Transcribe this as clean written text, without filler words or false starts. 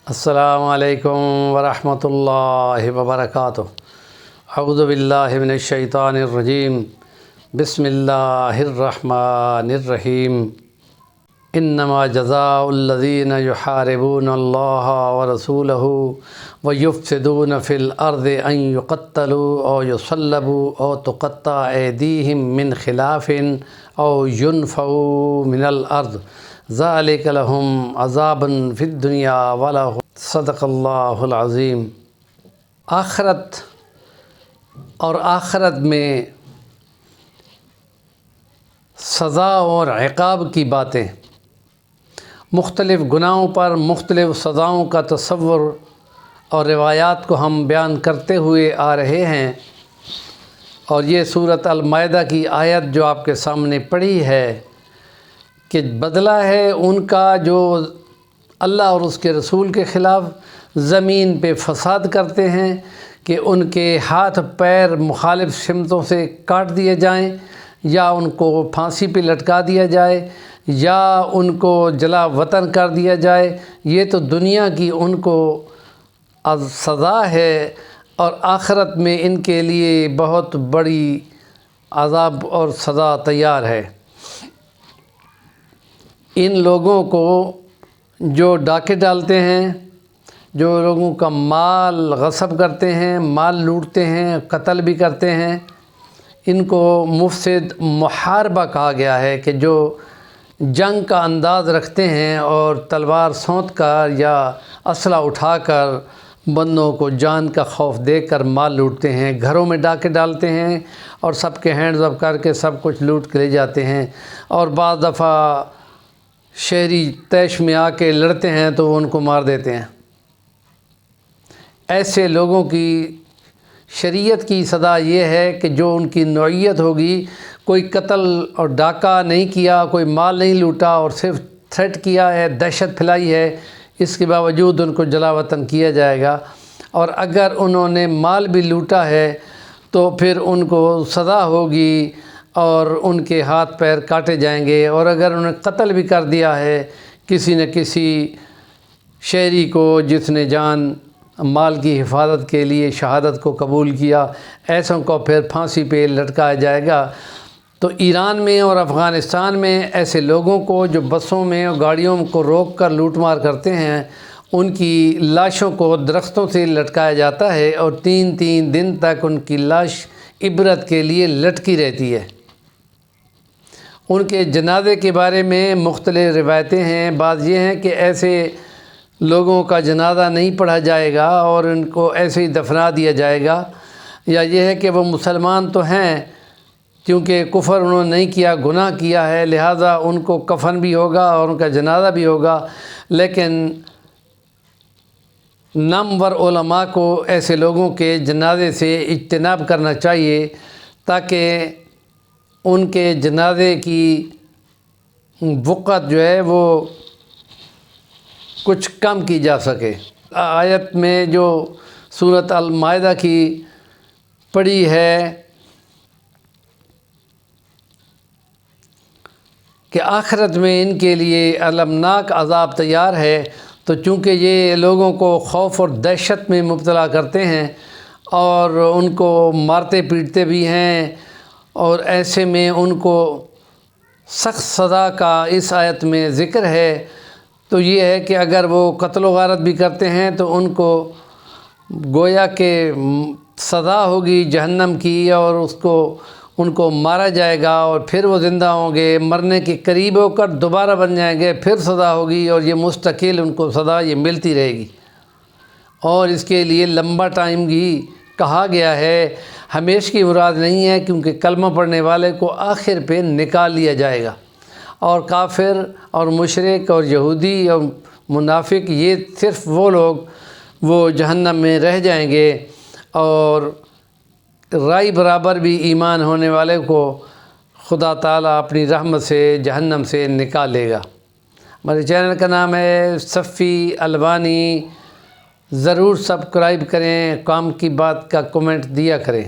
السلام علیکم ورحمۃ اللہ وبرکاتہ۔ اعوذ باللہ من الشیطان الرجیم، بسم اللہ الرحمن الرحیم۔ انما جزاء الذین یحاربون اللہ ورسولہ ویفسدون فی الارض ان یقتلوا او یصلبوا او تقطع ایدیہم من خلاف او ینفوا من الارض ذالک لہم عذاب فی الدنیا ولہم صدق اللہ العظیم۔ آخرت اور آخرت میں سزا اور عقاب کی باتیں، مختلف گناہوں پر مختلف سزاؤں کا تصور اور روایات کو ہم بیان کرتے ہوئے آ رہے ہیں، اور یہ سورۃ المائدہ کی آیت جو آپ کے سامنے پڑھی ہے کہ بدلہ ہے ان کا جو اللہ اور اس کے رسول کے خلاف زمین پہ فساد کرتے ہیں کہ ان کے ہاتھ پیر مخالف سمتوں سے کاٹ دیے جائیں، یا ان کو پھانسی پہ لٹکا دیا جائے، یا ان کو جلا وطن کر دیا جائے۔ یہ تو دنیا کی ان کو سزا ہے، اور آخرت میں ان کے لیے بہت بڑی عذاب اور سزا تیار ہے۔ ان لوگوں کو جو ڈاکے ڈالتے ہیں، جو لوگوں کا مال غصب کرتے ہیں، مال لوٹتے ہیں، قتل بھی کرتے ہیں، ان کو مفسد محاربہ کہا گیا ہے کہ جو جنگ کا انداز رکھتے ہیں اور تلوار سونت کر یا اسلحہ اٹھا کر بندوں کو جان کا خوف دے کر مال لوٹتے ہیں، گھروں میں ڈاکے ڈالتے ہیں اور سب کے ہینڈز اپ کر کے سب کچھ لوٹ کے لے جاتے ہیں، اور بعض دفعہ شہری طیش میں آ کے لڑتے ہیں تو وہ ان کو مار دیتے ہیں۔ ایسے لوگوں کی شریعت کی سزا یہ ہے کہ جو ان کی نوعیت ہوگی، کوئی قتل اور ڈاکہ نہیں کیا، کوئی مال نہیں لوٹا، اور صرف تھریٹ کیا ہے، دہشت پھیلائی ہے، اس کے باوجود ان کو جلا وطن کیا جائے گا۔ اور اگر انہوں نے مال بھی لوٹا ہے تو پھر ان کو سزا ہوگی اور ان کے ہاتھ پیر کاٹے جائیں گے۔ اور اگر انہوں نے قتل بھی کر دیا ہے کسی نہ کسی شہری کو جس نے جان مال کی حفاظت کے لیے شہادت کو قبول کیا، ایسوں کو پھر پھانسی پہ لٹکایا جائے گا۔ تو ایران میں اور افغانستان میں ایسے لوگوں کو جو بسوں میں اور گاڑیوں کو روک کر لوٹ مار کرتے ہیں، ان کی لاشوں کو درختوں سے لٹکایا جاتا ہے، اور 3 دن تک ان کی لاش عبرت کے لیے لٹکی رہتی ہے۔ ان کے جنازے کے بارے میں مختلف روایتیں ہیں۔ بعض یہ ہیں کہ ایسے لوگوں کا جنازہ نہیں پڑھا جائے گا اور ان کو ایسے ہی دفنا دیا جائے گا، یا یہ ہے کہ وہ مسلمان تو ہیں، کیونکہ کفر انہوں نے نہیں کیا، گناہ کیا ہے، لہٰذا ان کو کفن بھی ہوگا اور ان کا جنازہ بھی ہوگا، لیکن نامور علماء کو ایسے لوگوں کے جنازے سے اجتناب کرنا چاہیے، تاکہ ان کے جنازے کی وقت جو ہے وہ کچھ کم کی جا سکے۔ آیت میں جو سورۃ المائدہ کی پڑھی ہے کہ آخرت میں ان کے لیے المناک عذاب تیار ہے، تو چونکہ یہ لوگوں کو خوف اور دہشت میں مبتلا کرتے ہیں اور ان کو مارتے پیٹتے بھی ہیں، اور ایسے میں ان کو سخت سزا کا اس آیت میں ذکر ہے، تو یہ ہے کہ اگر وہ قتل و غارت بھی کرتے ہیں تو ان کو گویا کہ سزا ہوگی جہنم کی، اور ان کو مارا جائے گا، اور پھر وہ زندہ ہوں گے، مرنے کے قریب ہو کر دوبارہ بن جائیں گے، پھر سزا ہوگی، اور یہ مستقل ان کو سزا یہ ملتی رہے گی، اور اس کے لیے لمبا ٹائم بھی کہا گیا ہے۔ ہمیشہ کی مراد نہیں ہے، کیونکہ کلمہ پڑھنے والے کو آخر پہ نکال لیا جائے گا، اور کافر اور مشرک اور یہودی اور منافق یہ صرف وہ لوگ وہ جہنم میں رہ جائیں گے، اور رائے برابر بھی ایمان ہونے والے کو خدا تعالیٰ اپنی رحمت سے جہنم سے نکال لے گا۔ ہمارے چینل کا نام ہے صفی البانی، ضرور سبسکرائب کریں، کام کی بات کا کمنٹ دیا کریں۔